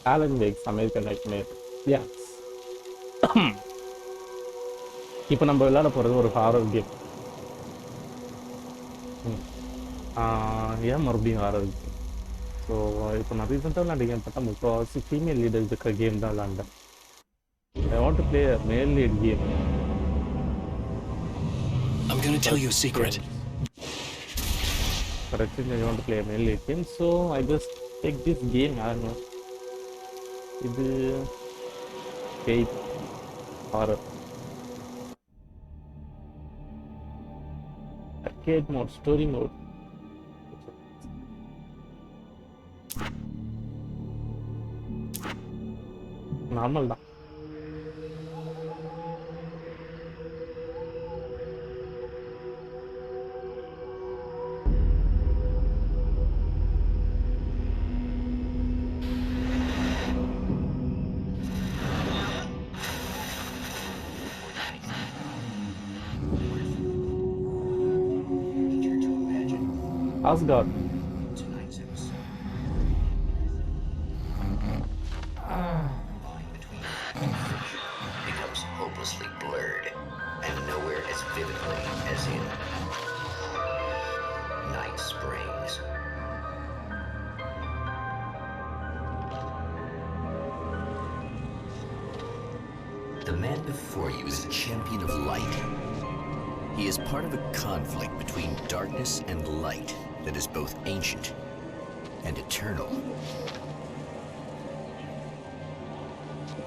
Alan Wake's American Nightmare. Yeah. இப்போ நம்ம விளையாட போகிறது ஒரு ஹாரர் கேம். ஏன் மறுபடியும் ஹாரர் கேம்? ஸோ இப்போ நான் ரீசெண்டாக விளையாண்ட கேம் பார்த்தா முக்கால்வாசி ஃபீமேல் லீடர் இருக்கிற கேம் தான் விளையாண்டேன். I want to play a male lead game. I'm gonna tell you a secret. But actually, I want to play a male lead game, so I just take this game. I don't know. இது Fate horror arcade mode, story mode. Normal தான். Asgard. Becomes hopelessly blurred, and nowhere as vividly as in Night Springs. The man before you is a champion of light. He is part of a conflict between darkness and light that is both ancient and eternal.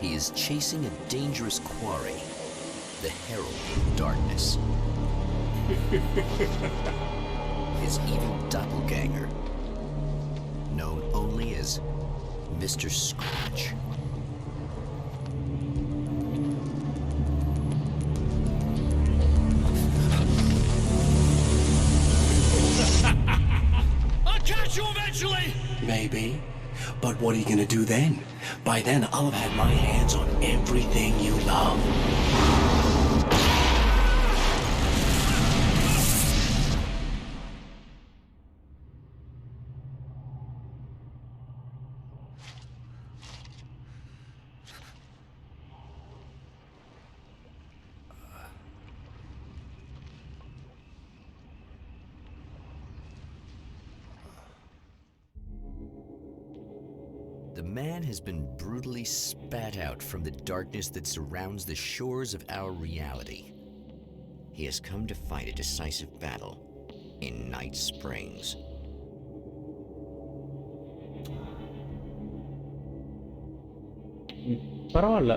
He is chasing a dangerous quarry, the Herald of Darkness. His evil doppelganger, known only as Mr. Scratch. I'll catch you eventually! Maybe. But what are you gonna do then? By then, I'll have had my hands on everything you love. The man has been brutally spat out from the darkness that surrounds the shores of our reality. He has come to fight a decisive battle in Night Springs. பரவாயில்ல.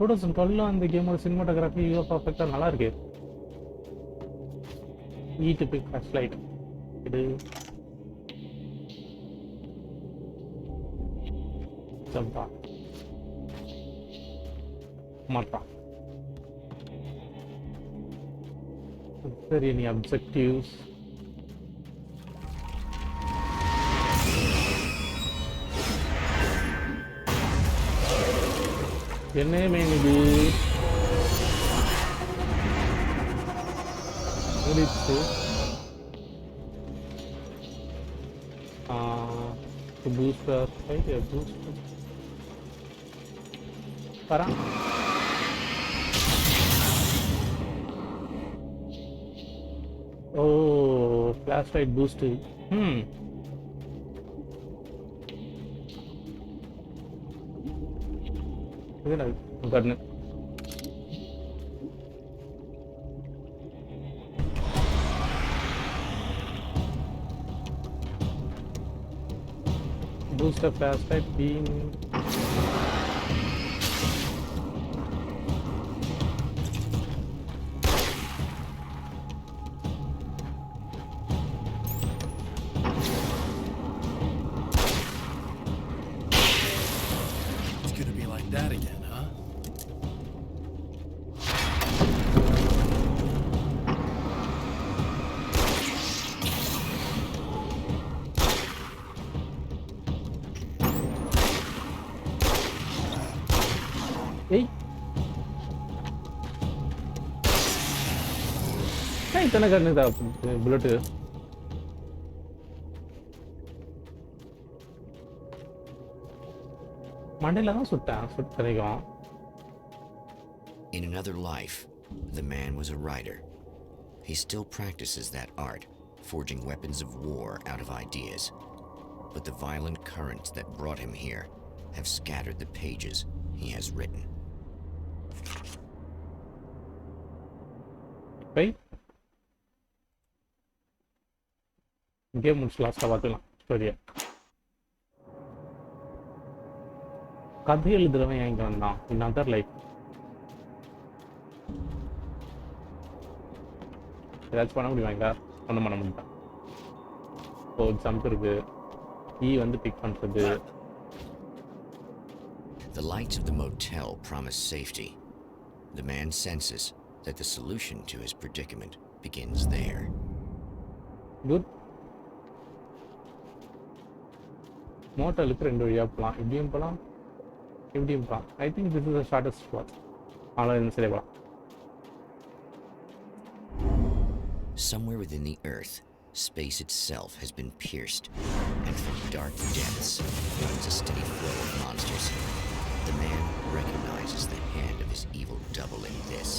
2012 அந்த கேமோட cinematography பர்ஃபெக்டாக நல்லா இருக்கு. ஈட்டு flash light இது ஜம்பா மாட்டா. சரி, நீ அப்ஜெக்டிவ்ஸ் என்ன மெயின் இது முடிச்சு booster fight booster para oh flashlight boost ಇದನ್ನ gun boost of flashlight beam. That again, huh? Hey. क्या इतना करने था बुलेट மண்டையில தான் சுட்டேன் சுட்டரைக்கும். In another life, the man was a writer. He still practices that art, forging weapons of war out of ideas. But the violent currents that brought him here have scattered the pages he has written. போய் game முடிச்சு லாஸ்ட்டாக பார்த்துக்கலாம் ஸ்டோரியை. கதை எழுதுறவன் எங்க வந்தான்? In other life ஏதாச்சும் பண்ண முடியுமா? எங்க ஒன்றும் பண்ண முடியும். ஸோ ஜம்ப் இருக்கு, வந்து பிக் பண்ணுறது. The lights of the motel promise safety. The man senses that the solution to his predicament begins there. Good. மோட்டலுக்கு 2 வழியாக போகலாம். இப்படியும் போகலாம், இப்படியும் போகலாம். I think this is the shortest spot. அவ்வளோ இந்த சரி போகலாம். Somewhere within the earth, space itself has been pierced, and from dark depths runs a steady flow of monsters. The man recognizes the hand of his evil double in this.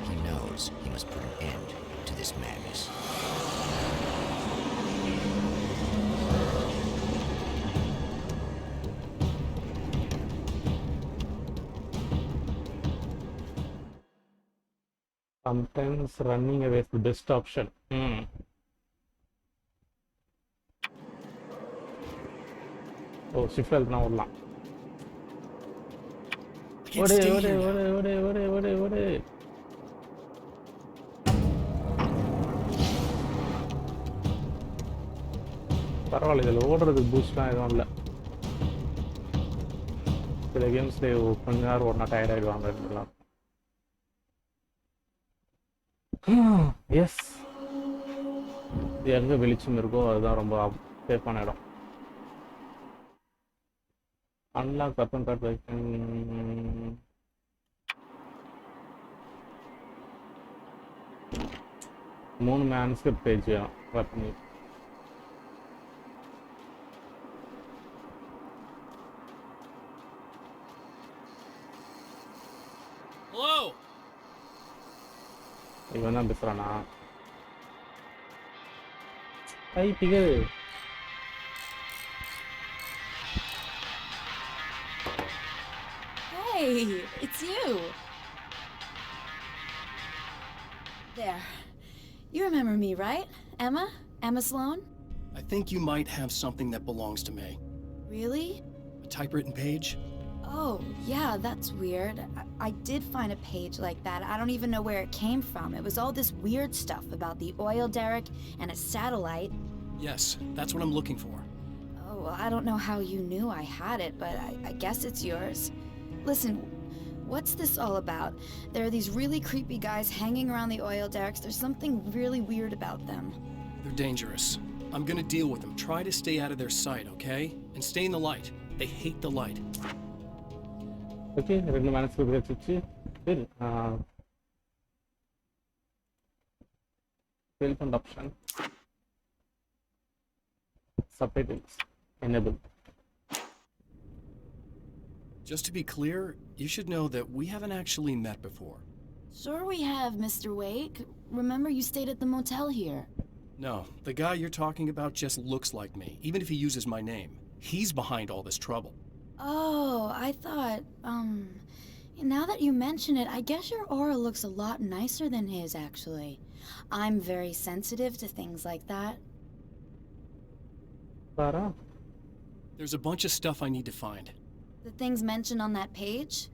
He knows he must put an end to this madness. Sometimes running away is the best option. ஓ shift எழுதுனா ஓடலாம். I can't ஓடு stay ஓடு here now. ஓடு ஓடு ஓடு ஓடு ஓடு. பரவாயில்ல, இதில் ஓடுறதுக்கு பூஸ்ட்லாம் எதுவும் இல்லை. சில கேம்ஸ்ல கொஞ்ச நேரம் ஓடினா டயர்ட் ஆகிடுவாங்க இதெல்லாம். எஸ், எங்கே வெளிச்சம் இருக்கோ அதுதான் ரொம்ப சேஃபான இடம். அன்லாக் வெப்பன் கார்டு வைக்கன். 3 மேன்ஸ்கிரிப்ட் பேஜ் வேணும் வெப்பன். Hello. இவன் தான் பேசுறானா? I figure. Hey, it's you. There. You remember me, right? Emma? Emma Sloan? I think you might have something that belongs to me. Really? A typewritten page? Oh, yeah, that's weird. I did find a page like that. I don't even know where it came from. It was all this weird stuff about the oil derrick and a satellite. Yes, that's what I'm looking for. Oh, well, I don't know how you knew I had it, but I guess it's yours. Listen, what's this all about? There are these really creepy guys hanging around the oil derricks. There's something really weird about them. They're dangerous. I'm gonna deal with them. Try to stay out of their sight, okay? And stay in the light. They hate the light. Okay, 2 manuscript வச்சுச்சு. சரி, welcome option subtitles enable. Just to be clear, you should know that we haven't actually met before. Sure we have, Mr. Wake. Remember you stayed at the motel here. No, the guy you're talking about just looks like me, even if he uses my name. He's behind all this trouble. Oh, I thought, now that you mention it, I guess your aura looks a lot nicer than his, actually. I'm very sensitive to things like that. Para, There's a bunch of stuff I need to find. The things mentioned on that page?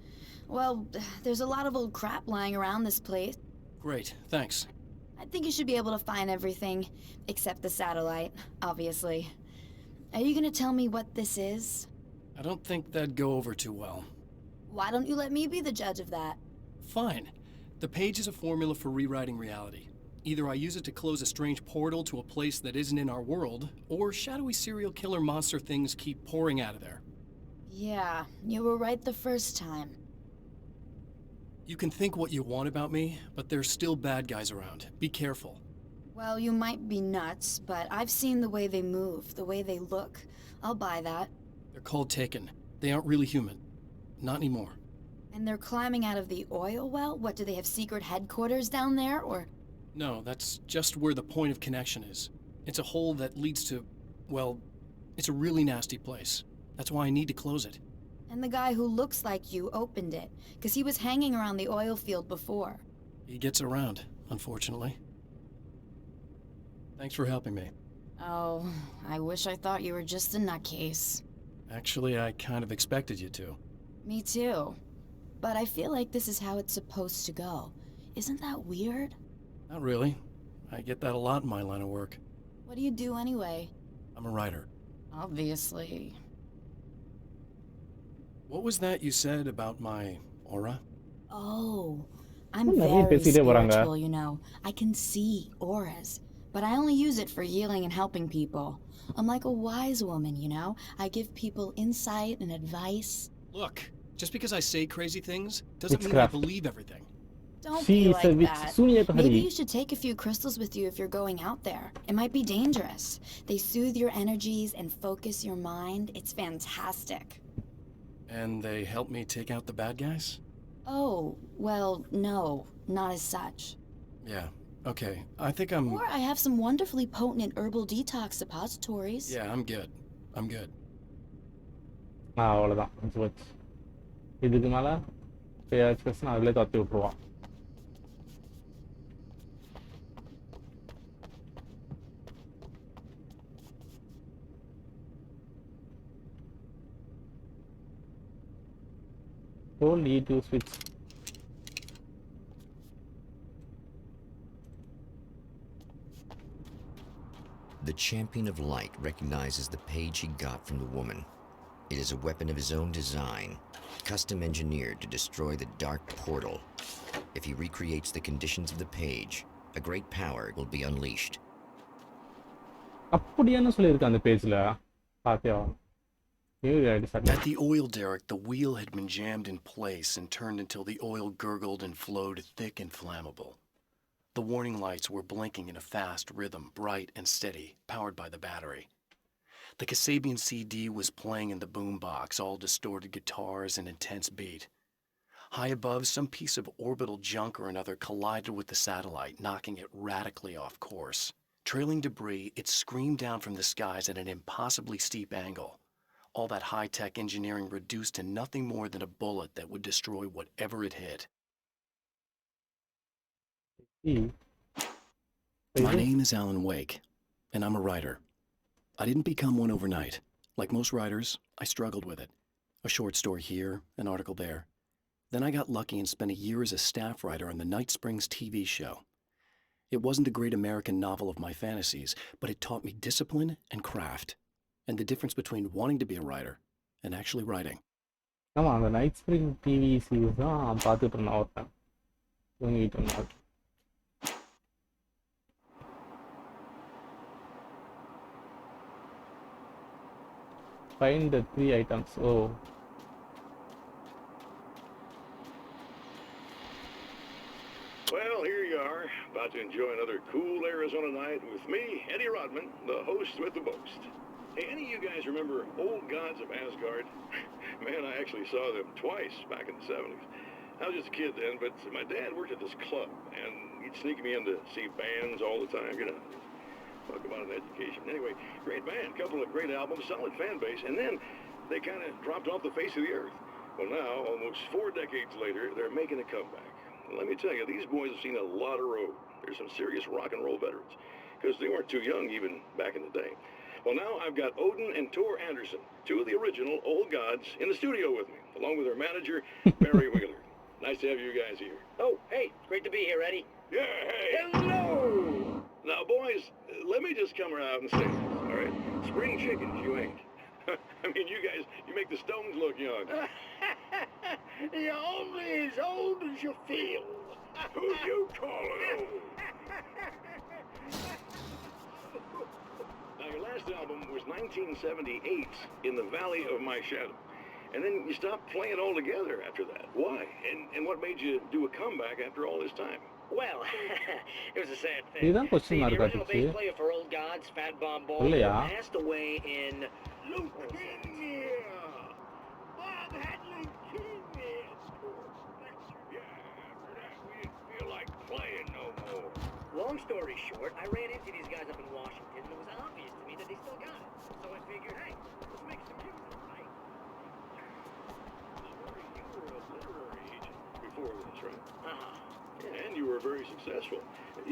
Well, there's a lot of old crap lying around this place. Great, thanks. I think you should be able to find everything, except the satellite, obviously. Are you gonna tell me what this is? I don't think that'd go over too well. Why don't you let me be the judge of that? Fine. The page is a formula for rewriting reality. Either I use it to close a strange portal to a place that isn't in our world, or shadowy serial killer monster things keep pouring out of there. Yeah, you were right the first time. You can think what you want about me, but there's still bad guys around. Be careful. Well, you might be nuts, but I've seen the way they move, the way they look. I'll buy that. They're called Taken. They aren't really human. Not anymore. And they're climbing out of the oil well? What, do they have secret headquarters down there, or? No, that's just where the point of connection is. It's a hole that leads to, well, it's a really nasty place. That's why I need to close it. And the guy who looks like you opened it, because he was hanging around the oil field before. He gets around, unfortunately. Thanks for helping me. Oh, I wish I thought you were just a nutcase. Actually, I kind of expected you to. Me too. But I feel like this is how it's supposed to go. Isn't that weird? Not really. I get that a lot in my line of work. What do you do anyway? I'm a writer. Obviously. What was that you said about my aura? Oh, I'm நிறைய very பேசிட்டே போறாங்க. spiritual, you know. I can see auras, but I only use it for healing and helping people. I'm like a wise woman, you know. I give people insight and advice. Look, just because I say crazy things doesn't mean I Witchcraft. believe everything. Don't She be is a like witch. that. Sunya to Maybe hari. you should take a few crystals with you if you're going out there. It might be dangerous. They soothe your energies and focus your mind. It's fantastic. And they help me take out the bad guys? Oh, well, no, not as such. Yeah, okay. I think I'm... Or I have some wonderfully potent herbal detox suppositories. Yeah, I'm good. I'm good. அவ்வளோதான் முடிஞ்சு போச்சு. இதுக்கு மேலே ஏதாச்சும் பிரச்சனை அதிலே தத்தி விட்ருவான். Hold E2 switch. The Champion of Light recognizes the page he got from the woman. It is a weapon of his own design, custom engineered to destroy the dark portal. If he recreates the conditions of the page, a great power will be unleashed. அப்படியானு சொல்லியிருக்கேன் அந்த பேஜில் பார்த்தியா? At the oil derrick, the wheel had been jammed in place and turned until the oil gurgled and flowed thick and flammable. The warning lights were blinking in a fast rhythm, bright and steady, powered by the battery. The Kasabian CD was playing in the boombox, all distorted guitars and intense beat. High above, some piece of orbital junk or another collided with the satellite, knocking it radically off course. Trailing debris, it screamed down from the skies at an impossibly steep angle. All that high-tech engineering reduced to nothing more than a bullet that would destroy whatever it hit. My name is Alan Wake, and I'm a writer. I didn't become one overnight. Like most writers, I struggled with it. A short story here, an article there. Then I got lucky and spent a year as a staff writer on the Night Springs TV show. It wasn't the great American novel of my fantasies, but it taught me discipline and craft, and the difference between wanting to be a writer and actually writing. ஆமாம், அந்த night spring TV series தான் பார்த்துட்டு இருந்தேன் ஒருத்தன் தூங்கிட்டு இருந்தான். Find the 3 items. Oh. Well, here you are, about to enjoy another cool Arizona night with me, Eddie Rodman, the host with the most. Hey, any of you guys remember Old Gods of Asgard? Man, I actually saw them twice back in the 70s. I was just a kid then, but my dad worked at this club, and he'd sneak me in to see bands all the time, you know. Talk about an education. Anyway, great band, couple of great albums, solid fan base, and then they kind of dropped off the face of the earth. Well, now, almost 4 decades later, they're making a comeback. And let me tell you, these boys have seen a lot of road. There's some serious rock and roll veterans, because they weren't too young even back in the day. Well, now I've got Odin and Tor Anderson, 2 of the original Old Gods, in the studio with me, along with their manager, Barry Wheeler. Nice to have you guys here. Oh, hey, great to be here, Eddie. Yeah, hey. Hello! Now, boys, let me just come out and say this, all right? Spring chickens, you ain't. I mean, you guys, you make the Stones look young. You're only as old as you feel. Who you calling old? Now, your last album was 1978, In the Valley of My Shadow. And then you stopped playing altogether after that. Why? And what made you do a comeback after all this time? Well, it was a sad thing. இதுதான் See, question the mark original ஆச்சு. bass player for Old Gods, Fat Bomb Ball, இல்லையா? passed away in... Leukemia! long story short, I ran into these guys up in Washington, and it was obvious to me that they still got it. So I figured, hey, let's make some music, right? You were a literary agent before this, right? Uh-huh. And you were very successful.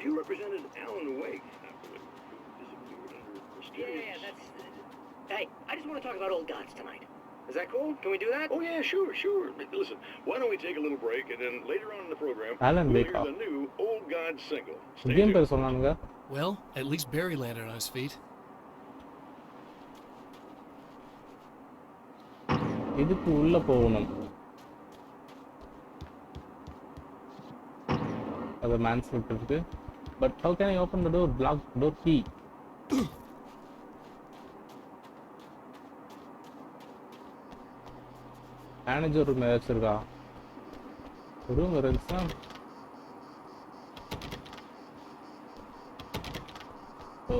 You represented Alan Wake, I believe, who disappeared under mysterious... Yeah, that's... Hey, I just want to talk about Old Gods tonight. Is that cool? Can we do that? Oh, yeah, sure. Listen, why don't we take a little break, and then later on in the program, Alan we'll Wake, hear the new Old God single. Stay game tuned. பேர் சொன்னானுங்க. Well, at least Barry landed on his feet. இதுக்கு உள்ள போகணும். அது mens இருக்கு. But how can I open the door? Block door key. Manager room ஏதாச்சும் இருக்கா? Room இருந்துச்சுன்னா ஓ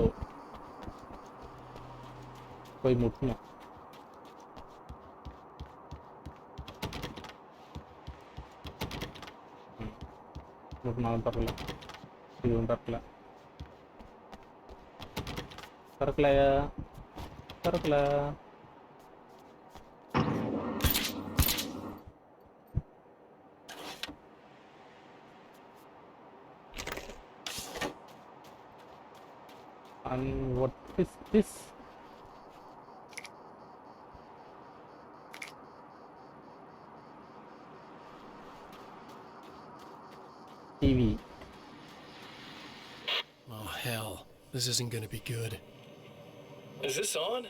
போய் முட்டணும். முட்டினாலும் தரல, இதுவும் தரல, திறக்கலையா, திறக்கல. And what is this? TV. Oh, hell. This isn't gonna be good. Is this on?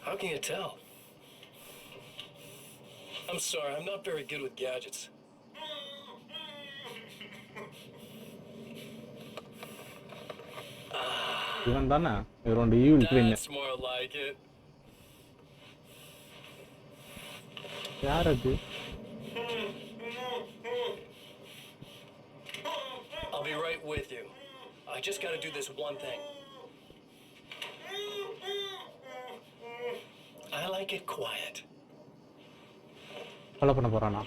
How can you tell? I'm sorry, I'm not very good with gadgets. இவன் தானே இவரோட evil twin. That's more like it. யார் அது? I'll be right with you. I just gotta do this one thing. I like it quiet. கொலை பண்ண போறானா?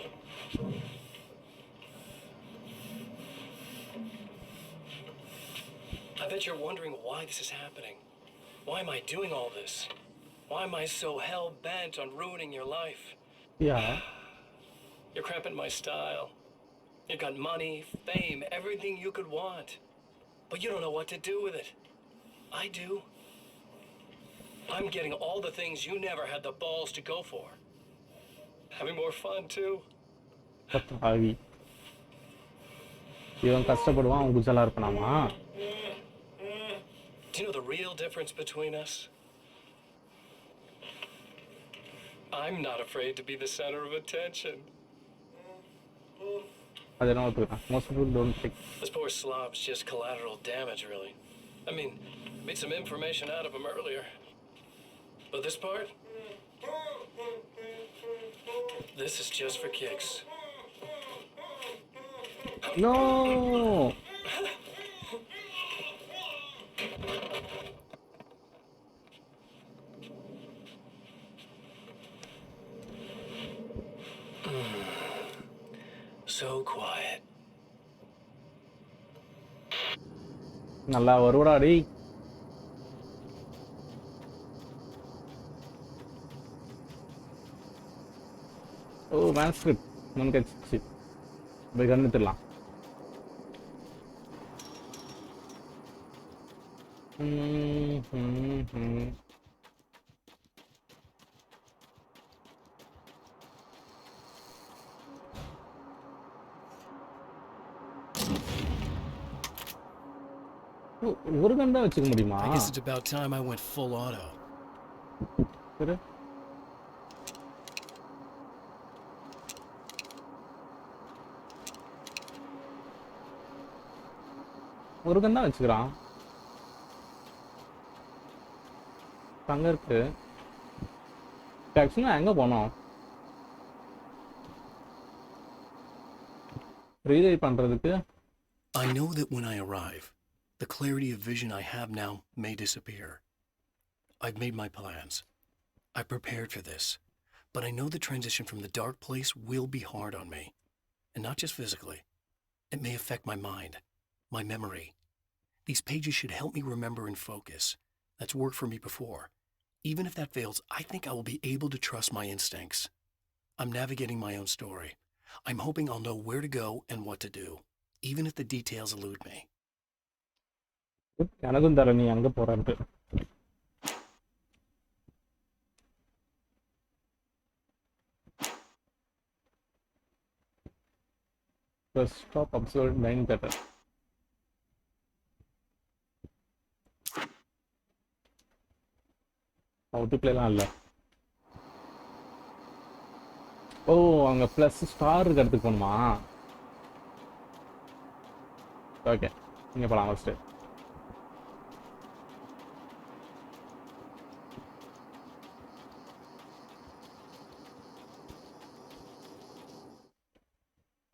I bet you're wondering why this is happening. Why am I doing all this? Why am I so hell-bent on ruining your life? Yeah. You're cramping my style. You've got money, fame, everything you could want. But you don't know what to do with it. I do. I'm getting all the things you never had the balls to go for. Having more fun, too. ஆவி இவன் கஷ்டப்படுவான், அவன் குஜலா இருப்பானாமா? Do you know the real difference between us? I'm not afraid to be the center of attention. அது என்ன ஒத்துக்கிறேன். Most people don't think. This poor slob's just collateral damage, really. I mean, made some information out of him earlier. But this part? This is just for kicks. No. So quiet. நல்லா வருவடா டேய். ஓ manuscript முன்கட்சி போய் கண்டுத்துடலாம். ஒரு கன் தான் வச்சுக்க முடியுமா? I guess it's about time I went full auto. சரி ஒரு கன் தான் வச்சுக்கிறான். அங்க இருக்கு. ஆக்சுவலா எங்க போனோம்? ரீரைட் பண்றதுக்கு. I know that when I arrive, the clarity of vision I have now may disappear. I've made my plans. I prepared for this. But I know the transition from the dark place will be hard on me. And not just physically. It may affect my mind. My memory. These pages should help me remember and focus. That's worked for me before. Even if that fails, I think I will be able to trust my instincts. I'm navigating my own story. I'm hoping I'll know where to go and what to do, even if the details elude me. எனக்கும் தர நீ அங்க போறன்ட்டு. First stop observed 9 better. அவுட்டுக்குலாம் இல்ல. ஓ அங்க plus star இருக்க இடத்துக்கு போகணுமா? Okay இங்கே போகலாம் ஃபஸ்ட்டு.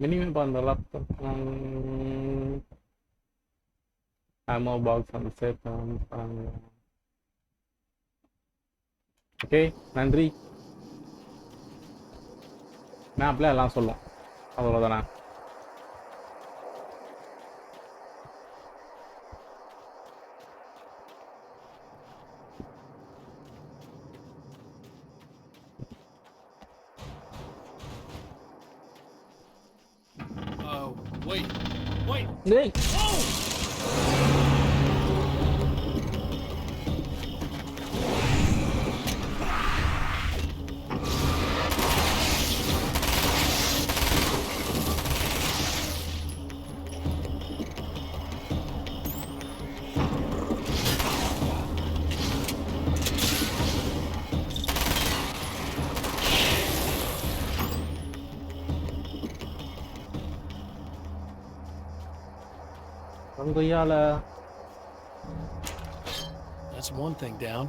மினிமம் பார்த்தா ஆமோ பாக்ஸ் அந்த சேர்த்து. ஓகே நன்றி. மேப்ல எல்லாம் சொல்லும் அவ்வளோதானே. Wait. டேய் கொய்யால. That's one thing down.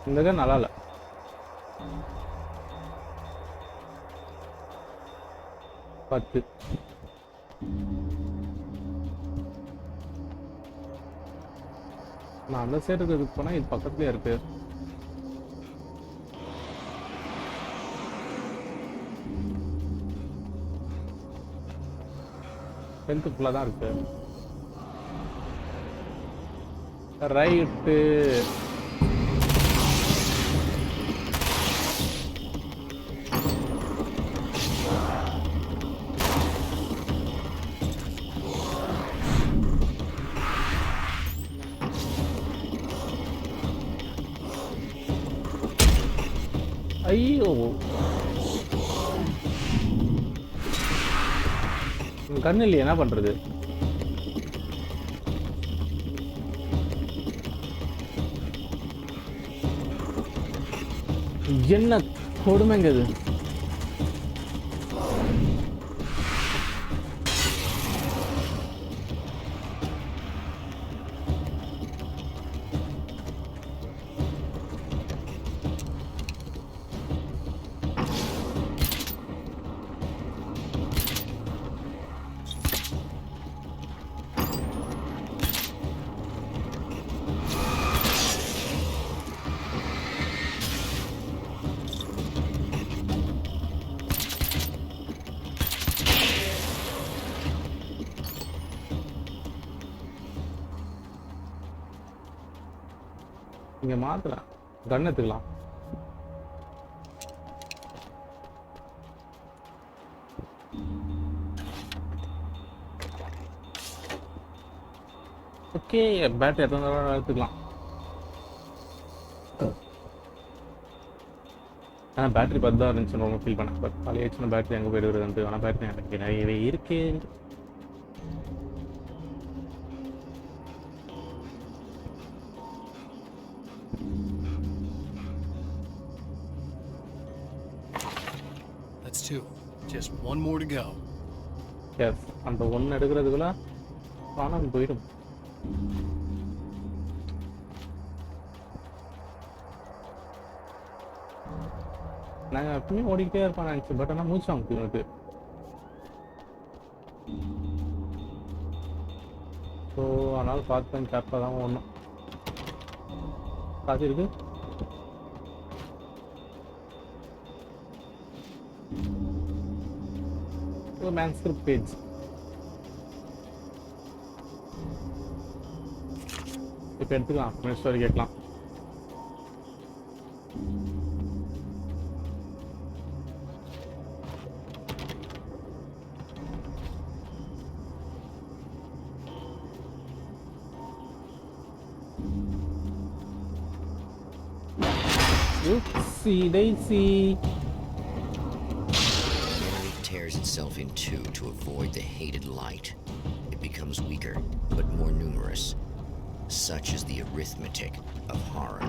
இந்த கன் நல்லா இல்ல. பத்து. நான் அந்த சைடு இருக்கிறதுக்கு போனா இது பக்கத்துலயே இருக்கு. ஹெல்த் ஃபுல்லாக தான் இருக்கு. ரைட்டு. ஐயோ கண்ணு இல்லையே என்ன பண்றது? என்ன கொடுமைங்க இது. இங்க மாத்தலாம் கன் எடுத்துக்கலாம். ஓகே பேட்டரி எத்தனை தடவை எடுத்துக்கலாம். ஆனால் பேட்டரி 10 தான் இருந்துச்சுன்னு ரொம்ப ஃபீல் பண்ணேன். பட் காலையாச்சுன்னா பேட்டரி எங்கே போயிட்டு வருதுன்ட்டு. ஆனால் பேட்டரி எனக்கு நிறையவே இருக்கு. That's 2. Just one more to go. Yes அந்த ஒன்று எடுக்கிறதுக்குள்ள பணம் போயிடும். நாங்கள் எப்பவுமே ஓடிக்கிட்டே இருப்பான் நினச்சி. பட் ஆனால் மூச்சு வாங்க எனக்கு. ஸோ அதனால் பார்த்து கேப்பாக தான் ஒன்றும் காசு இருக்கு. manuscript page. இப்போ எடுத்துக்கலாம், ஸ்டோரி கேட்கலாம். Oopsie daisy. The enemy tears itself in two to avoid the hated light. It becomes weaker, but more numerous. Such is the arithmetic of horror.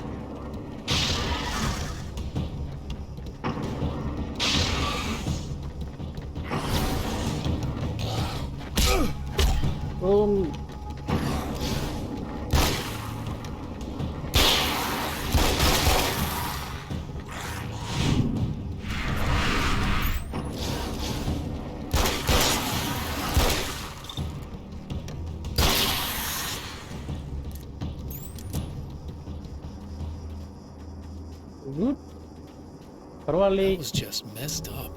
Good. Probably. That was just messed up.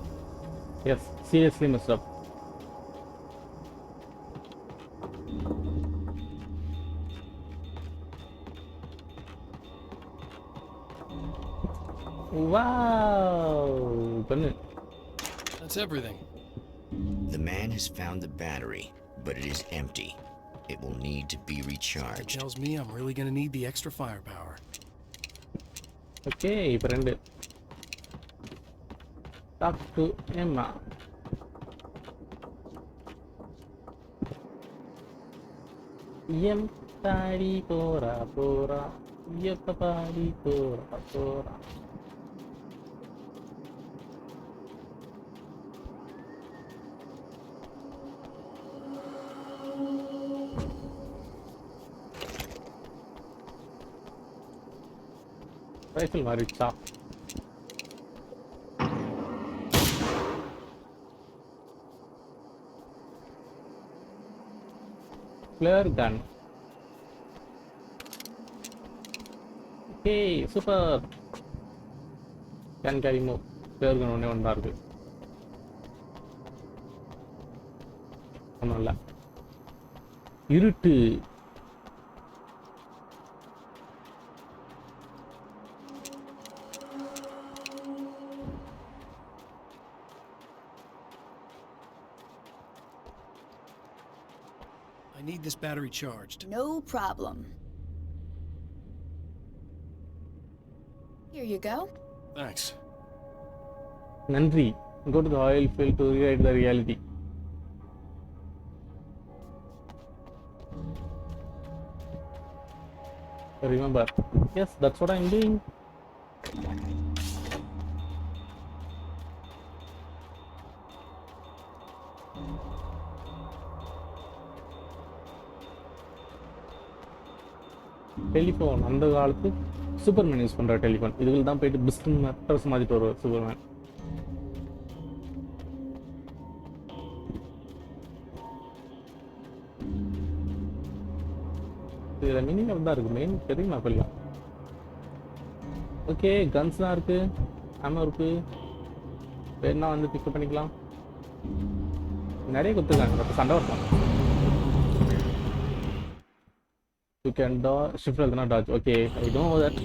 Yes, seriously messed up. Wow. That's everything. The man has found the battery, but it is empty. It will need to be That recharged. tells me I'm really gonna need the extra firepower. Okay, friend. Talk to Emma. Tadi pora pora, padi pora pora. Rifle maricha. Flare gun. Okay, super. Can carry more. Flare gun only one dark. ஒன்றும் இல்லை. இருட்டு. I need this battery charged. No problem. Here you go. Thanks. நன்றி. Go to the oil field to rewrite the reality. Remember. Yes, that's what I'm doing. Telephone அந்த காலத்து Superman use பண்ற telephone. இதுல தான் போயிட்டு பிஸ்டன் அட்ரஸ் மாத்திட்டு வருவார் Superman. இதுல மீனிங் தான் இருக்கு. மெயின் தெரியுமா இப்பெல்லாம்? ஓகே, கன்ஸ் தான் இருக்கு, ஆமா இருக்கு. வேணா வந்து பிக்கப் பண்ணிக்கலாம். நிறைய கொடுத்துருக்காங்க, அப்போ சண்டை வரலாம். You can shift or dodge. Okay, I don't know that.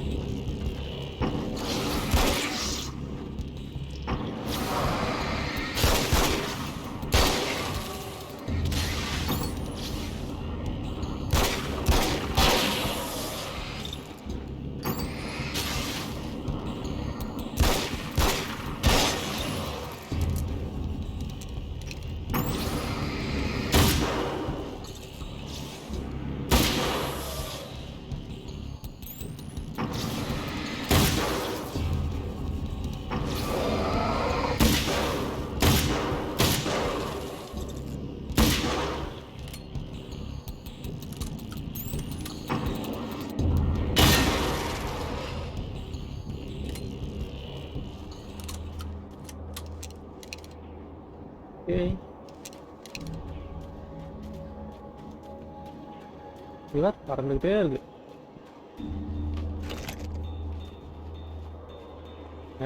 இவர் பறந்துகிட்டே இருக்கு.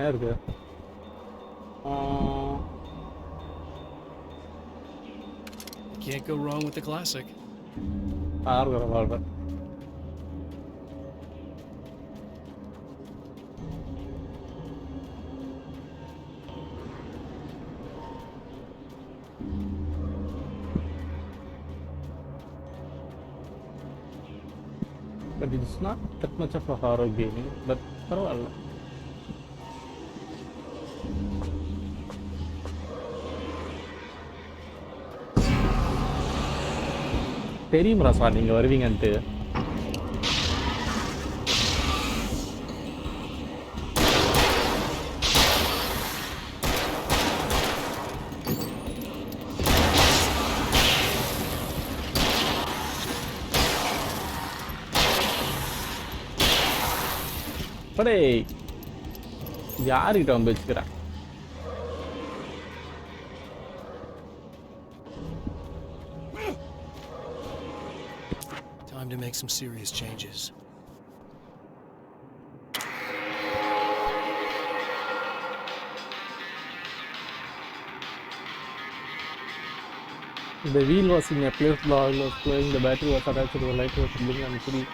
இருக்கு Can't go wrong with the classic. revolver. But it's not that much of a horror game, but பரவாயில்ல. தெரியும் ராசா நீங்க வருவீங்கன்ட்டு. படே யார்கிட்ட வந்து வச்சுக்கிறேன்? Time to make some serious changes. The wheel was in a place while I was playing. The battery was attached to the light was blinking and free.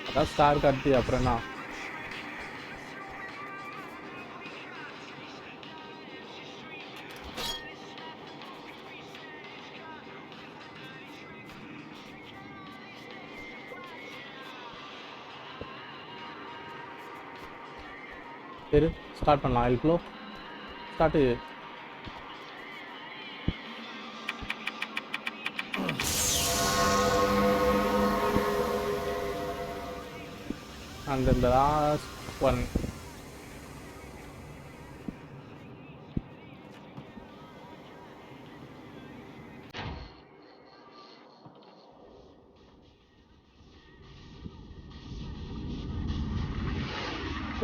அதான் star காட்டி அப்புறம் என்ன? சரி ஸ்டார்ட் பண்ணலாம். Oil flow start. And then the last one.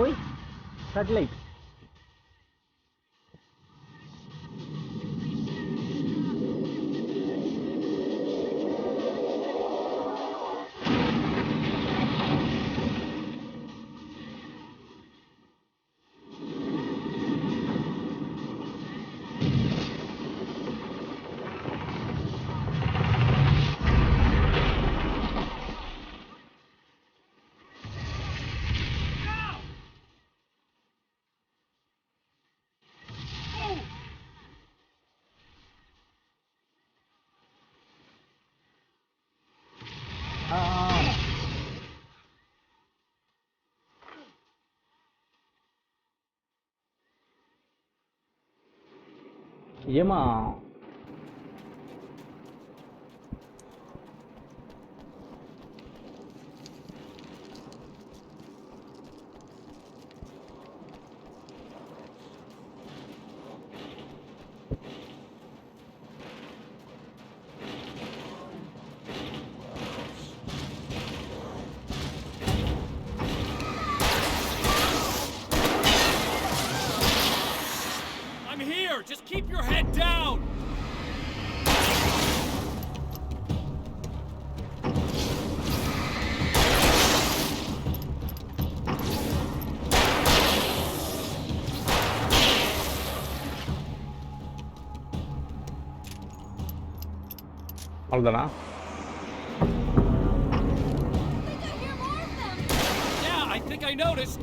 Oi, satellite. ஏமா I'm here! Just keep your head down! அவ்வளோதானா? Yeah, I think I noticed.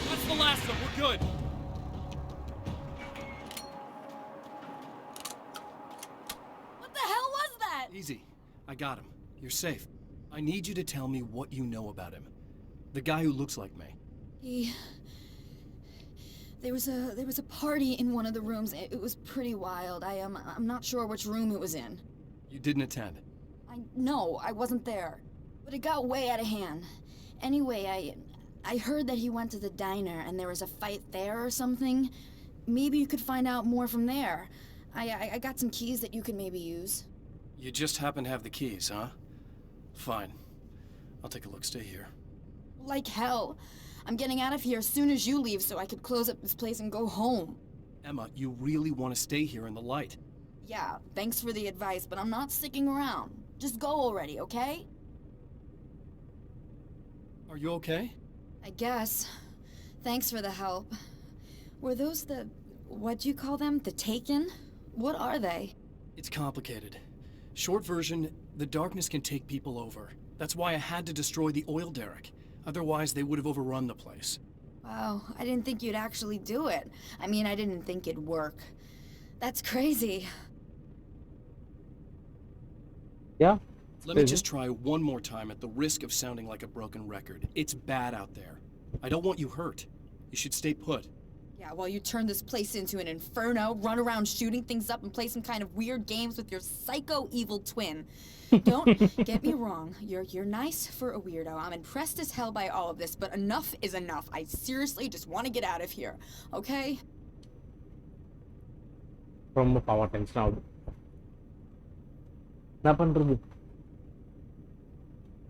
That's the last one. We're good. What the hell was that? Easy. I got him. You're safe. I need you to tell me what you know about him. The guy who looks like me. There was a party in one of the rooms. It was pretty wild. I'm not sure which room it was in. You didn't attend. No, I wasn't there. But it got way out of hand. Anyway, I heard that he went to the diner and there was a fight there or something. Maybe you could find out more from there. I got some keys that you could maybe use. You just happen to have the keys, huh? Fine. I'll take a look. Stay here. Like hell. I'm getting out of here as soon as you leave so I could close up this place and go home. Emma, you really want to stay here in the light? Yeah, thanks for the advice, but I'm not sticking around. Just go already, okay? Are you okay? I guess. Thanks for the help. Were those the... what'd you call them? The Taken? What are they? It's complicated. Short version, the darkness can take people over. That's why I had to destroy the oil derrick. Otherwise, they would have overrun the place. Wow, I didn't think you'd actually do it. I mean, I didn't think it'd work. That's crazy. Yeah. Let me just try one more time at the risk of sounding like a broken record. It's bad out there. I don't want you hurt. You should stay put. Yeah, while you turn this place into an inferno, run around shooting things up and play some kind of weird games with your psycho evil twin. Don't get me wrong, you're nice for a weirdo. I'm impressed as hell by all of this, but enough is enough. I seriously just want to get out of here, okay? ரொம்ப பாவம் tension ஆகுது. என்ன பண்றது?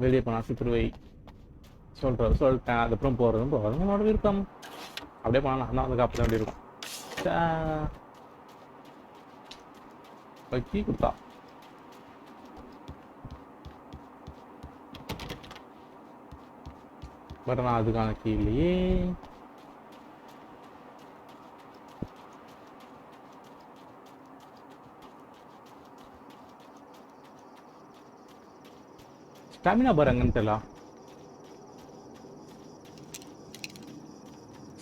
வெளியே போனா சித்துருவை சொல்லிட்டேன். அதுக்கப்புறம் போறதும் என்னோட விருப்பம். அப்படியே போனா நான் வந்து காப்பாற்ற வேண்டியிருக்கும். கீ குத்தா பட் நான் அதுக்கான கீ இல்லையே. ஸ்டாமினா பார் எங்கன்னு தெரியல.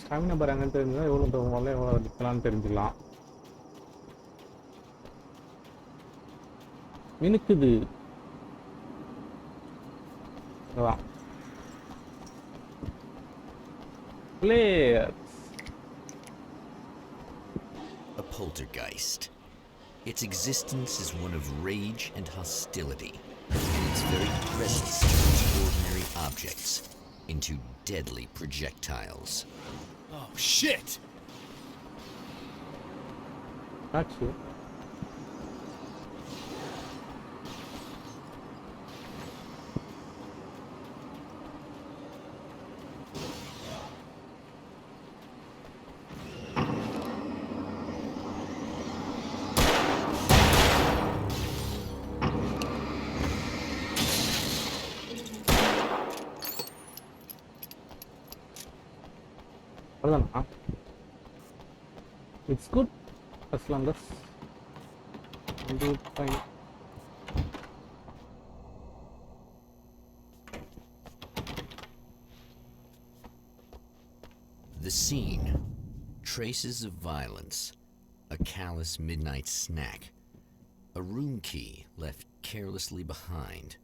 ஸ்டாமினா பார் எங்கன்னு தெரிஞ்சுன்னா எவ்வளோ தூரம் எவ்வளோ அடிக்கலாம்னு தெரிஞ்சுக்கலாம். மினுக்குது அதான் A poltergeist. Its existence is one of rage and hostility, and its very presence turns ordinary objects into deadly projectiles. Oh, shit! Actually. It's good as long as I do it fine. The scene. Traces of violence. A callous midnight snack. A room key left carelessly behind.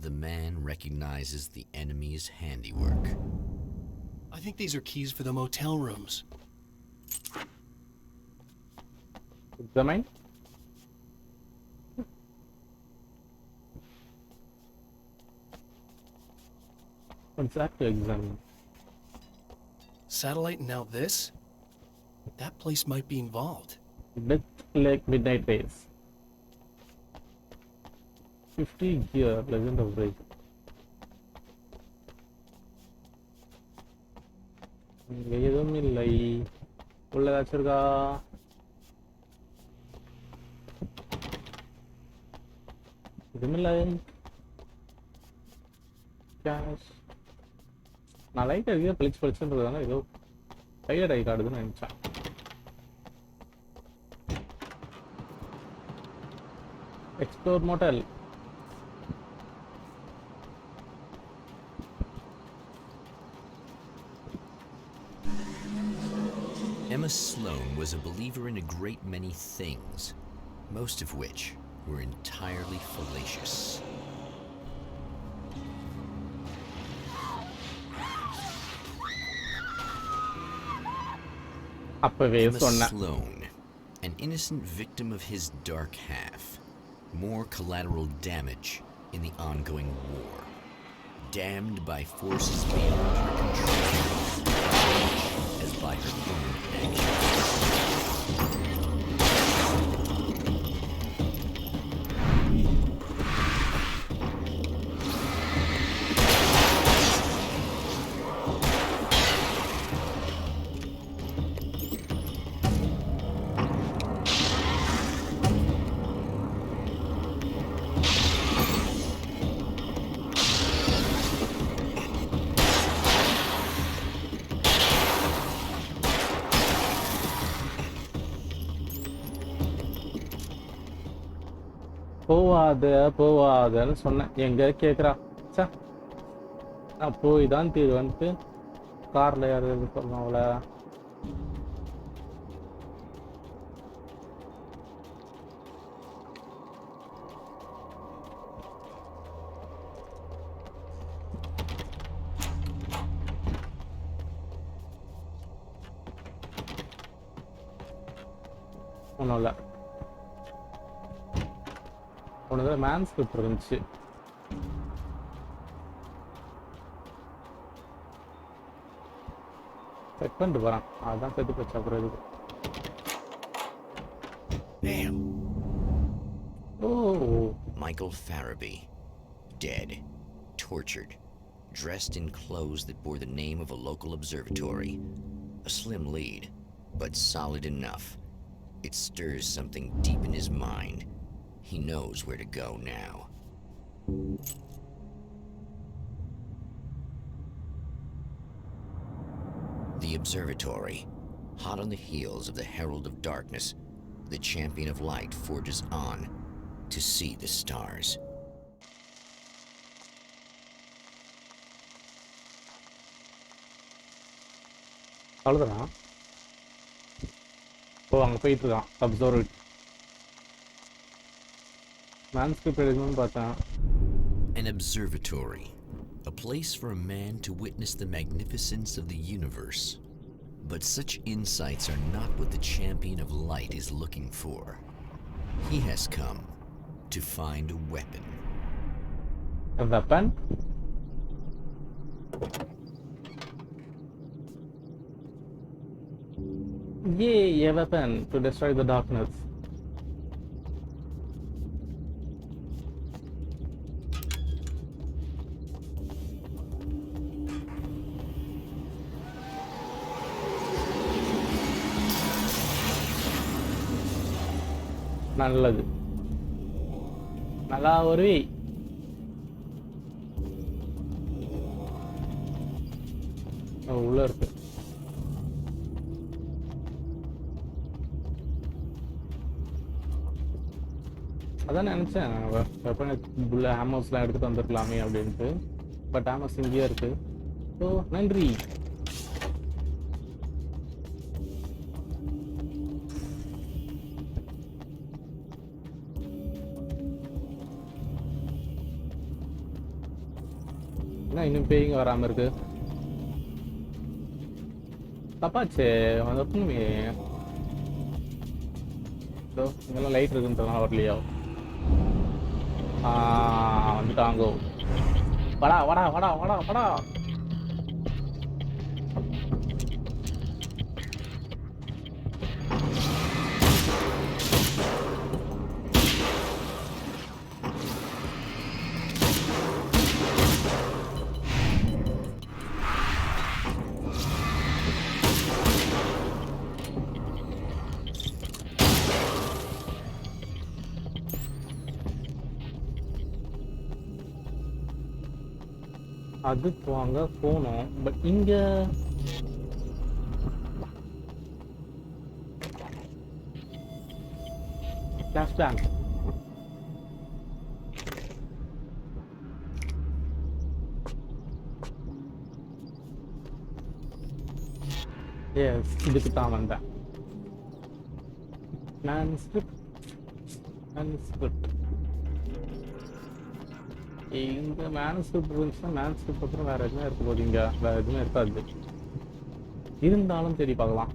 The man recognizes the enemy's handiwork. I think these are keys for the motel rooms. Examine. Exactly, examine. Satellite and now this? That place might be involved. Death Lake Midnight Race. 50 gear, Legend of Rage. இங்க எதுவும் இல்லை. உள்ள ஏதாச்சும் இருக்கா? எதுவும் இல்லை. Cash. நான் light அடிக்க பளிச்சுன்றதால ஏதோ கையில் ஐ கார்டுன்னு நினைச்சேன். Explore motel. Emma Sloan was a believer in a great many things, most of which were entirely fallacious. Emma Sloan, an innocent victim of his dark half. More collateral damage in the ongoing war. Damned by forces beyond her control, as by her own actions. போவாதன்னு சொன்னேன். எங்க கேட்குறா? சே, நான் போய் தான் தீருவன்ட்டு காரில் யாரு சொல்லணும் அவளை. ஒன்றும் இல்லை, ஒன்று மேன் ஸ்கிரிப்ட் இருந்துச்சு. செக் பண்ணிட்டு போகிறான், அதுதான் செத்து போச்சு. அப்புறம் இது Michael Farabee, dead, tortured, dressed in clothes that bore the name of a local observatory. A slim lead, but solid enough. It stirs something deep in his mind. He knows where to go now. The observatory, hot on the heels of the Herald of Darkness, the Champion of Light forges on to see the stars. அவ்வளோதானா? அங்கே போயிட்டு இருக்கான் observe. Manuscript எடுக்கணும்னு பார்த்தேன். An observatory, a place for a man to witness the magnificence of the universe. But such insights are not what the Champion of Light is looking for. He has come to find a weapon. A weapon? Yay, a weapon to destroy the darkness. நல்லது, நல்லா வருவி. உள்ள இருக்கு. அதான் நினைச்சேன், weapon புல்ல ஹேமர்ஸ்லாம் எடுத்துட்டு வந்திருக்கலாமே அப்படின்ட்டு. But hammers இங்கேயே இருக்கு. ஸோ நன்றி. என்ன இன்னும் பேய்ங்க வராமல் இருக்கு? தப்பாச்சே வந்துமே. ஸோ இங்கெல்லாம் லைட் இருக்குன்றதுனால வரலையா? வந்துட்டாங்கோ. வாடா வாடா வாடா வாடா வாடா. அது அங்க போனோம். பட் இங்க ஃபிளாஷ் பேங்க். எஸ், இதுக்கு தான் வந்தேன். மேன்ஸ்கிரிப்ட். இந்த மேன்ஸ்கிரிப்ட் இருந்துச்சுன்னா மேன்ஸ்கிரிப்ட் அப்புறம் வேற எதுவுமே இருக்க போது. இங்க வேற எதுவுமே இருக்காது. இருந்தாலும் சரி பார்க்கலாம்.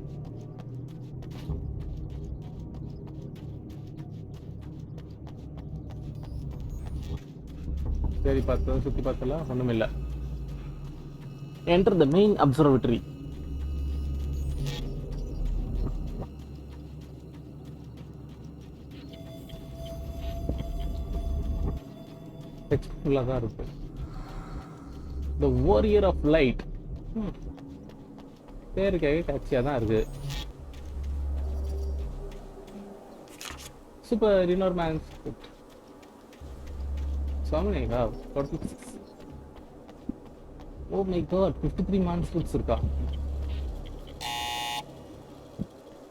சரி பார்த்தது சுற்றி பார்த்தல ஒன்றும் இல்லை. Enter the main observatory. டெக்ஸ்ட்ஃபுல்லாக தான் இருக்கு. The warrior of light. பேருக்காக கேட்சியாக தான் இருக்கு. சூப்பர் இன்னொரு மேன்ஸ்கிரிப்ட். சாமினேகா 46. ஓ மை காட், 53 மேன்ஸ்கிரிப்ட்ஸ் இருக்கா?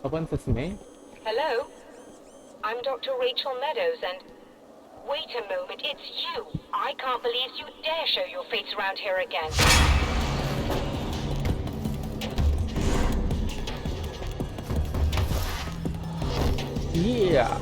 Open Sesame. Hello, I'm Dr. Rachel Meadows and... Wait a moment, it's you. I can't believe you dare show your face around here again. Yeah.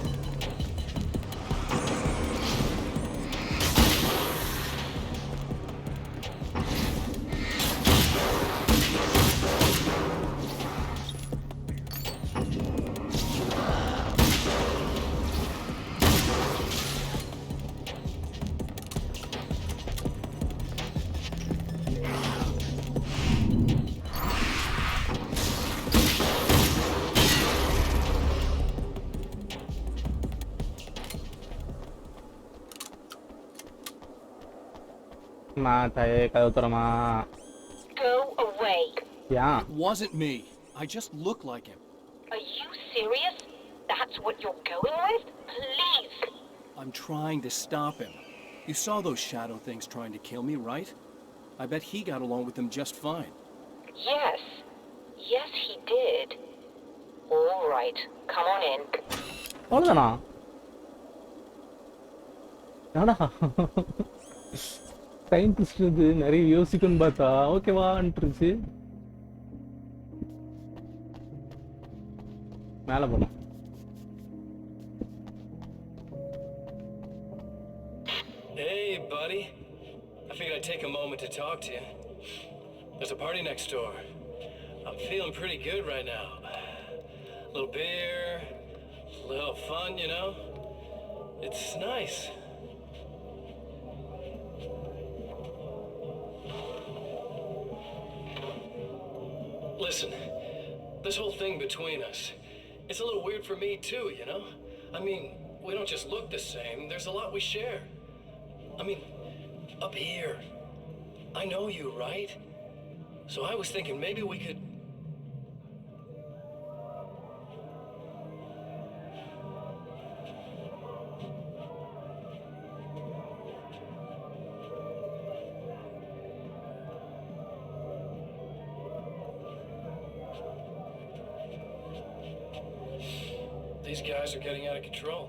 Go away. Yeah. It wasn't me. I just look like him. Are you serious? That's what you're going with? Please. I'm trying to stop him. You saw those shadow things trying to kill me, right? I bet he got along with them just fine. Yes. Yes, he did. All right. Come on in. அவ்வளோதானா? என்னடா scientist இது நிறைய யோசிக்குன்னு பார்த்தா ஓகேவான்ட்டுருச்சு. மேலே போனோம். Hey, buddy. I figured I'd take a moment to talk to you. There's a party next door. I'm feeling pretty good right now. A little beer, a little fun, you know? It's nice. Listen, this whole thing between us, it's a little weird for me too, you know? I mean, we don't just look the same, there's a lot we share. I mean, up here, I know you, right? So I was thinking maybe we could... These guys are getting out of control.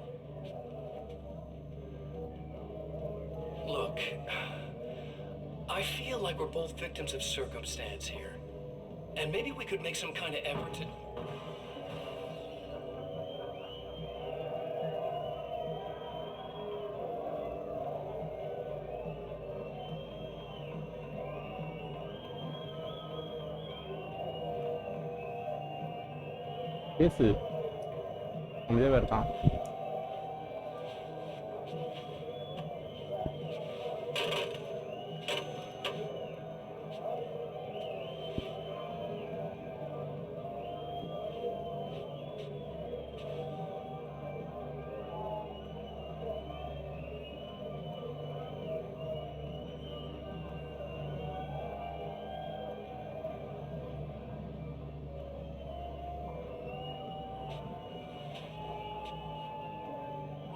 Look, I feel like we're both victims of circumstance here. And maybe we could make some kind of effort to... பேசு அமைதியாக இருக்கான்.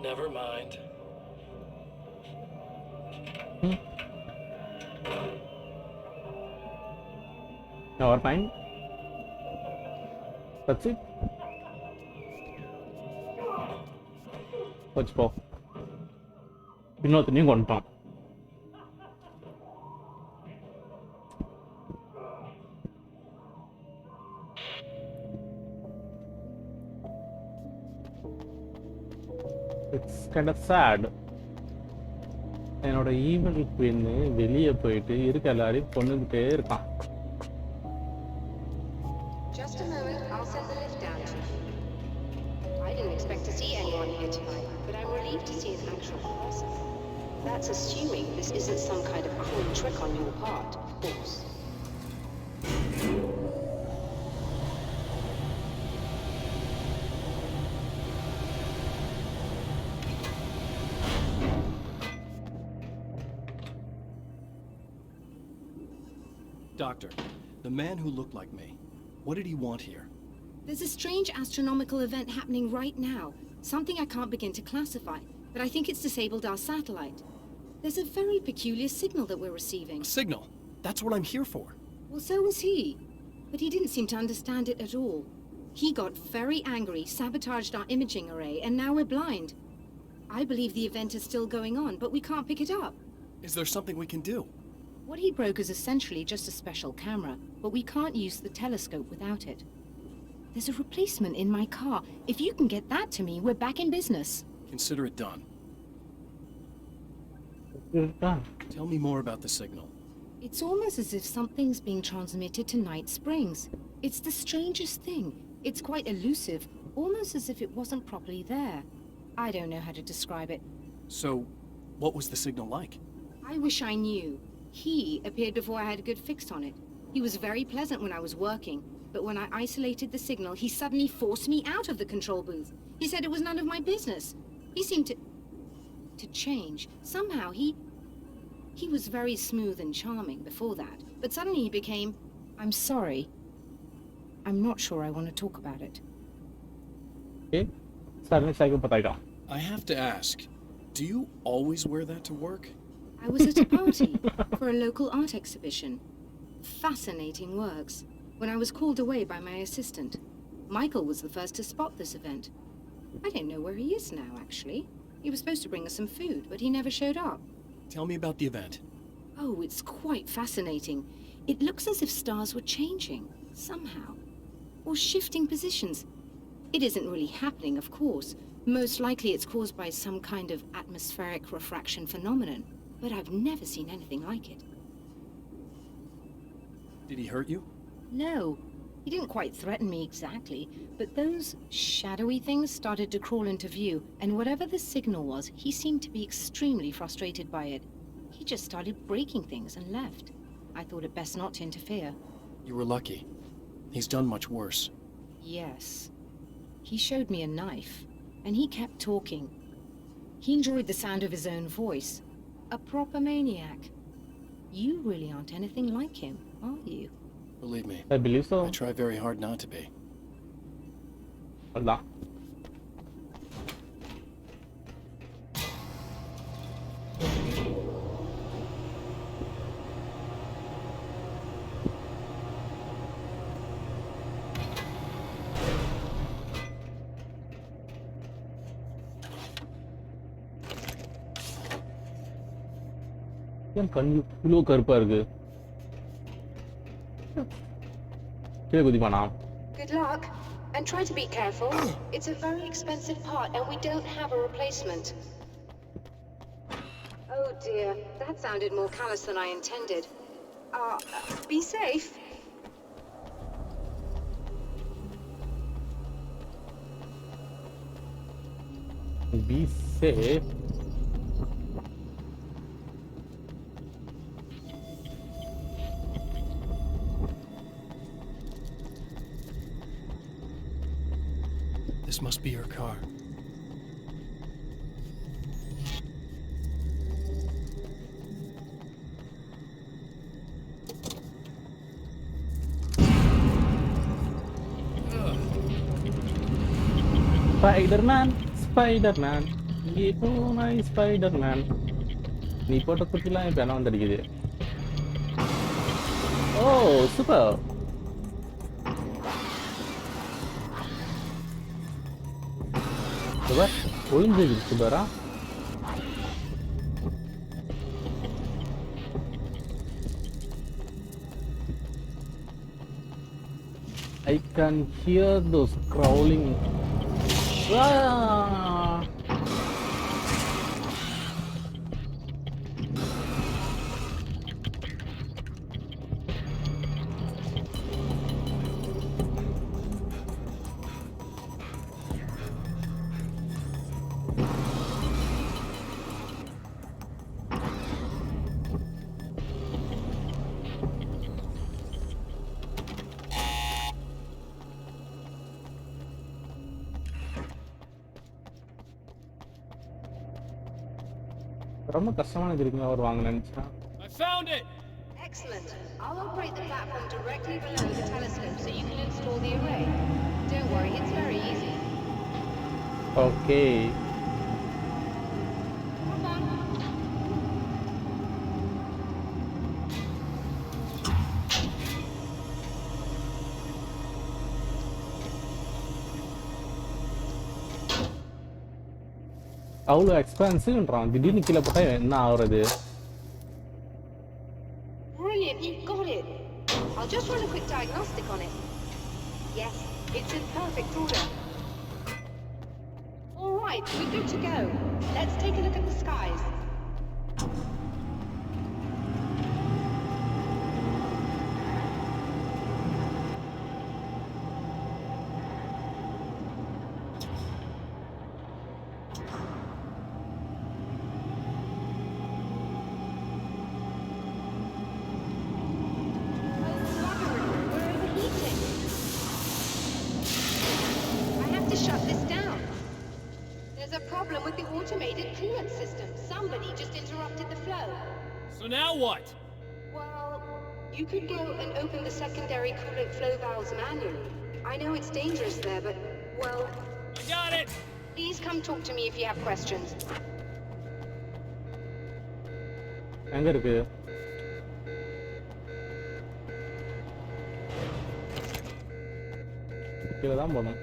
Never mind. Never mind. That's it. Let's go. இன்னொருத்தனையும் கொண்டுட்டோம். It's kind of sad. என்னோட evil queen வெளியே போயிட்டு இருக்க எல்லாரையும் கொண்டுகிட்டே இருக்கான். Just a moment, I'll send the lift down to you. I didn't expect to see anyone here tonight, but I'm relieved to see an actual person. That's assuming this isn't some kind of cruel trick on your part, of course. Doctor, the man who looked like me, what did he want here? There's a strange astronomical event happening right now. Something I can't begin to classify, but I think it's disabled our satellite. There's a very peculiar signal that we're receiving. A signal? That's what I'm here for. Well, so was he. But he didn't seem to understand it at all. He got very angry, sabotaged our imaging array, and now we're blind. I believe the event is still going on, but we can't pick it up. Is there something we can do? What he broke is essentially just a special camera, but we can't use the telescope without it. There's a replacement in my car. If you can get that to me, we're back in business. Consider it done. Done. Tell me more about the signal. It's almost as if something's being transmitted to Night Springs. It's the strangest thing. It's quite elusive, almost as if it wasn't properly there. I don't know how to describe it. So, what was the signal like? I wish I knew. He appeared before I had a good fix on it. He was very pleasant when I was working, but when I isolated the signal, he suddenly forced me out of the control booth. He said it was none of my business. He seemed to change. Somehow he was very smooth and charming before that, but suddenly he became, I'm sorry. I'm not sure I want to talk about it. Okay. Sir ने psycho बताएगा. I have to ask, do you always wear that to work? I was at a party for a local art exhibition. Fascinating works. When I was called away by my assistant, Michael was the first to spot this event. I don't know where he is now, actually. He was supposed to bring us some food, but he never showed up. Tell me about the event. Oh, it's quite fascinating. It looks as if stars were changing, somehow. Or shifting positions. It isn't really happening, of course. Most likely it's caused by some kind of atmospheric refraction phenomenon. But I've never seen anything like it. Did he hurt you? No. He didn't quite threaten me exactly, but those shadowy things started to crawl into view, and whatever the signal was, he seemed to be extremely frustrated by it. He just started breaking things and left. I thought it best not to interfere. You were lucky. He's done much worse. Yes. He showed me a knife, and he kept talking. He enjoyed the sound of his own voice. A proper maniac. You really aren't anything like him, are you? Believe me. I believe so. I try very hard not to be. Allah. ஏன் கண்ணு இவ்வளோ கருப்பா இருக்கு கீழே குதிப்பானா Good luck, and try to be careful. It's a very expensive part, and we don't have a replacement. Oh dear, that sounded more callous than I intended. Be safe. Be safe. This must be your car. Spider-Man, Spider-Man, gitu naik Spider-Man. Ni foto kutilah yang piano dari gitu. Oh, super. Coba, ஒளிஞ்சு இருக்கு பாரா. I can hear those crawling. Ah! ரொம்ப கஷ்டமானது இருக்குங்க அவர் வாங்க நினைச்சா. I found it. Excellent. I'll operate the platform directly below the telescope so you can install the array. Don't worry, it's very easy. Okay. அவ்வளோ எக்ஸ்பென்சிவ்ன்றான். திடீர்னு கீழே போட்டா என்ன ஆகுறது? Brilliant, you've got it. I'll just run a quick diagnostic on it. Yes, it's in perfect order. All right, we're good to go. Let's take a look at the skies. Shut this down. There's a problem with the automated coolant system. Somebody just interrupted the flow. So now what? Well, you could go and open the secondary coolant flow valves manually. I know it's dangerous there, but, well... I got it! Please come talk to me if you have questions. எங்க இருக்கு? கீழே தான் போகணும்.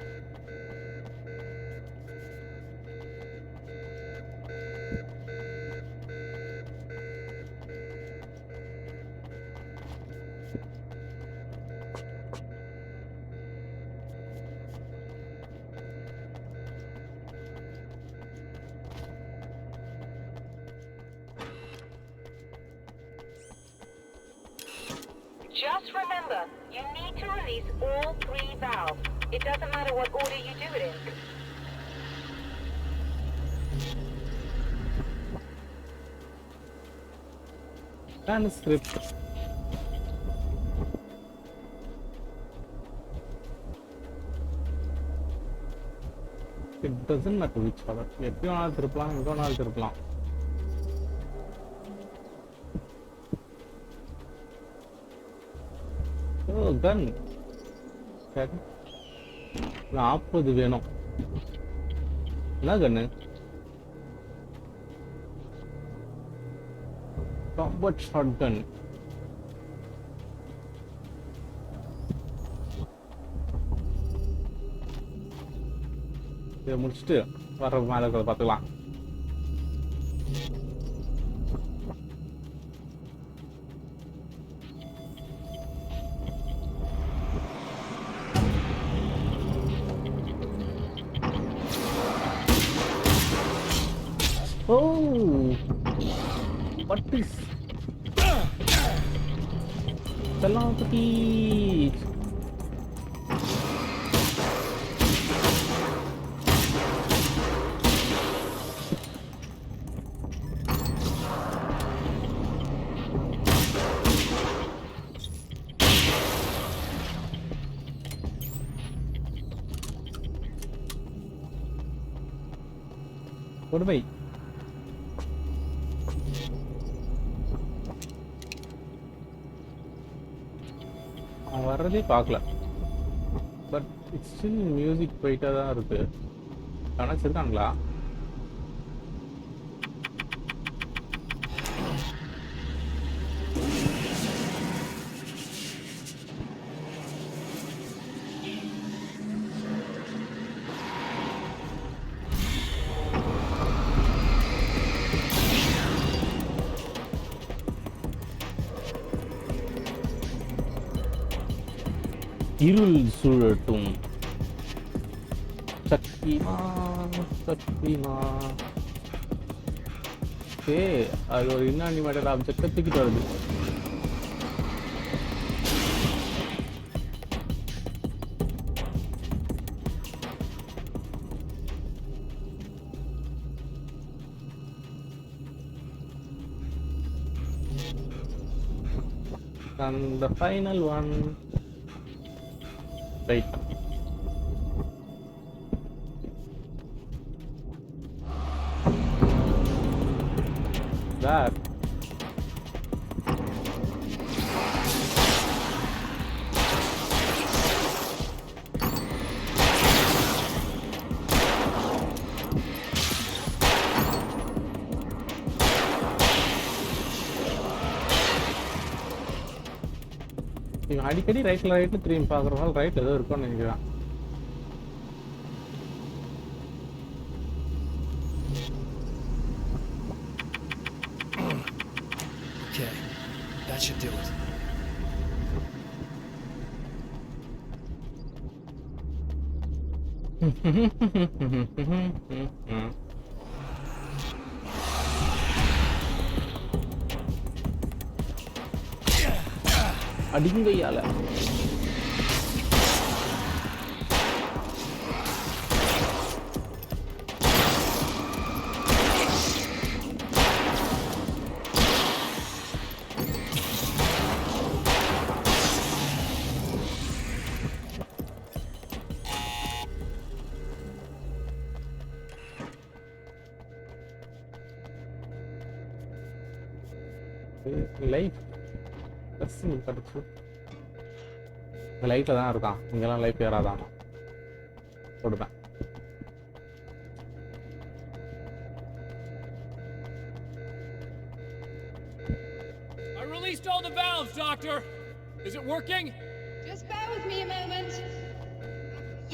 Just remember, you need to release all 3 valves. It doesn't matter what order you do it in. Transcript. It doesn't matter which order. எப்படி வேணாலும் திருப்பலாம், எங்க வேணாலும் திருப்பலாம். Oh, gun. சரி. 40 வேணும். என்ன கன்னு? Combat shotgun. இதை முடிச்சுட்டு வர மேலே இருக்கிறத பார்த்துக்கலாம். Oh, what is? Telepathy. Goodbye. வர்றதே பார்க்கல. பட் இட்ஸ் ஸ்டில் மியூசிக் போயிட்டே தான் இருக்கு. கணச்சிருக்காங்களா? இருள் சூழட்டும். சக்திமான் சக்திமான். ஓகே, அது ஒரு இன்அனிமேட்டட் ஆப்ஜெக்டை தூக்கிட்டு வருது. And the final one. Right. That. இவன் அடிக்கடி ரைட்ல திரும்பி பார்க்குறதால ரைட்ல ஏதோ இருக்கும்னு நினைக்கிறான். should do it. அடிங்கய்யால லைஃப் கிடைச்சு லைஃப்ல தான் இருக்கான். இங்கெல்லாம் லைஃப் ஏறாதான் கொடுப்பேன். I released all the valves, Doctor. Is it working? Just bear with me a moment.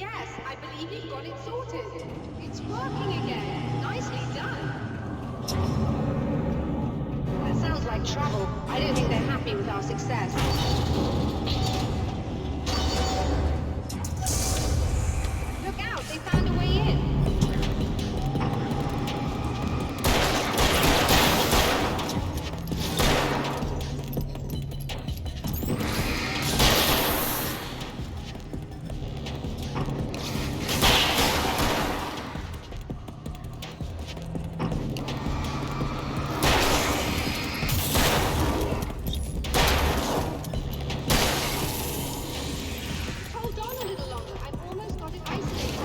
Yes, I believe you've got it sorted. It's working again. Nicely done. That sounds like trouble. I don't think they're happy with our success. Look out, they found a way in. Hold on a little longer. I've almost got it isolated.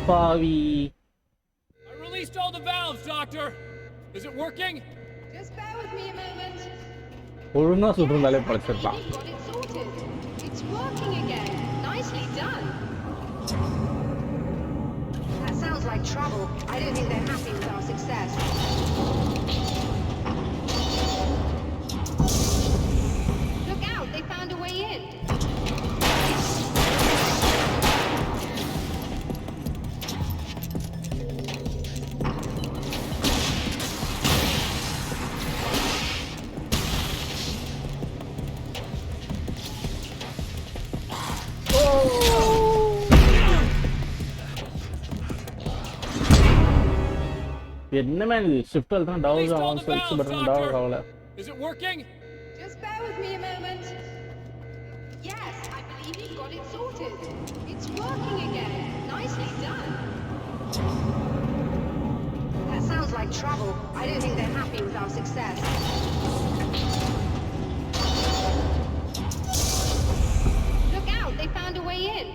பாவி I released all the valves, Doctor. Is it working? Just bear with me a moment. ஒழுங்கா சுட்டுருந்தாலே Yes, I பழச்சிருப்பான். believe you've got it sorted. It's working again. Nicely done. That sounds like trouble. I don't think they're happy with our success. Look out, they found a way in. என்ன man shift அல்தான் down ஆகும் cells button down ஆகல. Is it working? Just bear with me a moment. Yes, I believe you've got it sorted. It's working again. Nicely done. That sounds like trouble. I don't think they're happy with our success. Look out, they found a way in.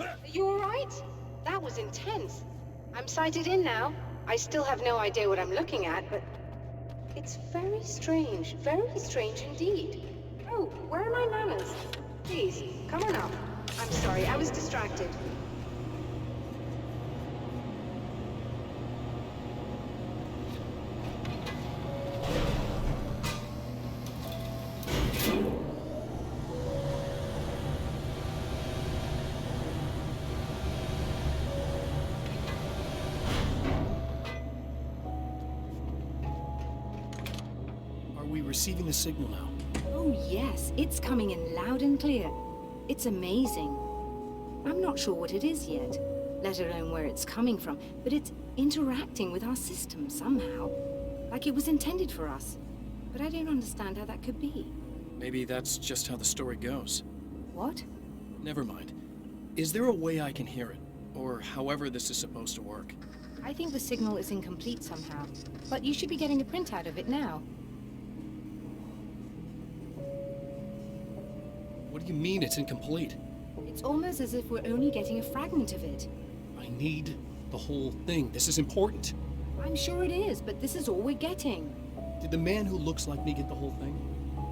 Are you alright? That was intense. I'm sighted in now. I still have no idea what I'm looking at, but it's very strange indeed. Oh, where are my manners? Please, come on up. I'm sorry, I was distracted. Are we receiving a signal now? Oh yes, it's coming in loud and clear. It's amazing. I'm not sure what it is yet, let alone where it's coming from, but it's interacting with our system somehow. Like it was intended for us. But I don't understand how that could be. Maybe that's just how the story goes. What? Never mind. Is there a way I can hear it? Or however this is supposed to work? I think the signal is incomplete somehow, but you should be getting a printout of it now. What do you mean it's incomplete? It's almost as if we're only getting a fragment of it. I need the whole thing. This is important. I'm sure it is, but this is all we're getting. Did the man who looks like me get the whole thing?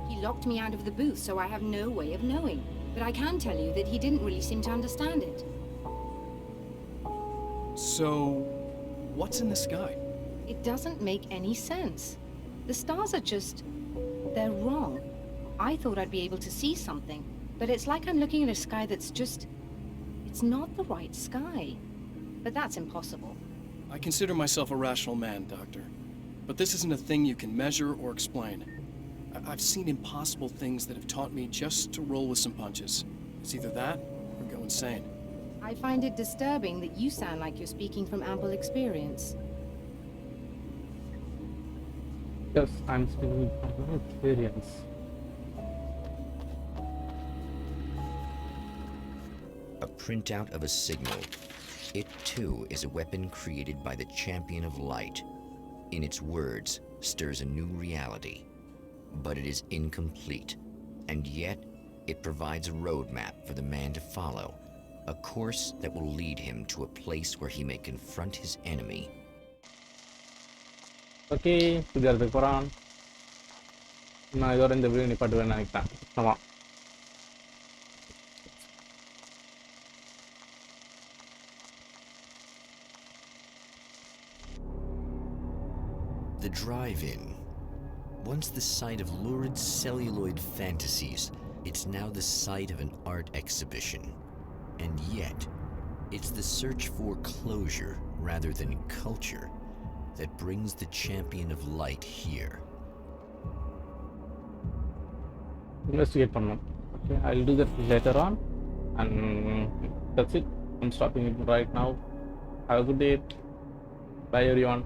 He locked me out of the booth, so I have no way of knowing. But I can tell you that he didn't really seem to understand it. So, what's in the sky? It doesn't make any sense. The stars are just... they're wrong. I thought I'd be able to see something, but it's like I'm looking at a sky that's just... it's not the right sky. But that's impossible. I consider myself a rational man, Doctor. But this isn't a thing you can measure or explain. I've seen impossible things that have taught me just to roll with some punches. It's either that or go insane. I find it disturbing that you sound like you're speaking from ample experience. Yes, I'm speaking from experience. A printout of a signal. It too is a weapon created by the Champion of Light. In its words, stirs a new reality. But it is incomplete, and yet it provides a roadmap for the man to follow, a course that will lead him to a place where he may confront his enemy. Okay, இதுக்கு போறான். நான் இதோட இந்த video நிப்பாட்டுவேன்னு நினைக்கிறேன். ஆமா. The drive-in. Once the site of lurid celluloid fantasies, it's now the site of an art exhibition. And yet, it's the search for closure rather than culture that brings the Champion of Light here. Investigate பண்ணணும். Okay, I'll do that later on. And that's it. I'm stopping it right now. Have a good day. Bye everyone.